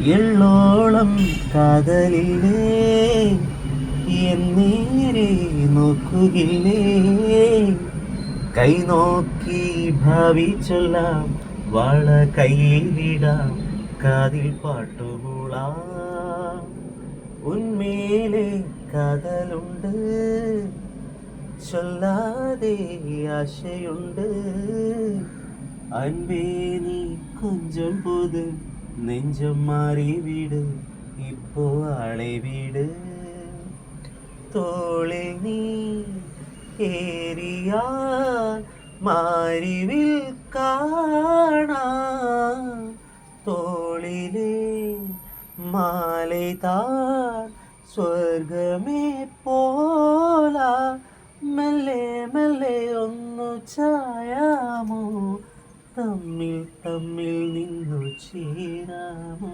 എള്ളോളം കാതലില്ലേ എന്നേരെ നോക്കുകില്ലേ കൈ നോക്കി ഭാവിച്ചൊല്ലാം വള കയ്യിലിടാം കാതിൽ പാട്ടുകൂളാം ഉന്മേലെ കാതലുണ്ട് ചൊല്ലാതെ ആശയുണ്ട് അൻപേ നീ கொஞ்சம் போது നെഞ്ചം മാറി വീട് ഇപ്പോ ആളെ വീട് തോളിൽ നീ ഏറിയാൽ മാരിവിൽ കാണാം തോളിലെ മാലൈതാൻ സ്വർഗമേ പോലാ മെല്ലെ മെല്ലെ ഒന്നു ചായാമോ തമ്മിൽ തമ്മിൽ നിന്നു ചേരാമോ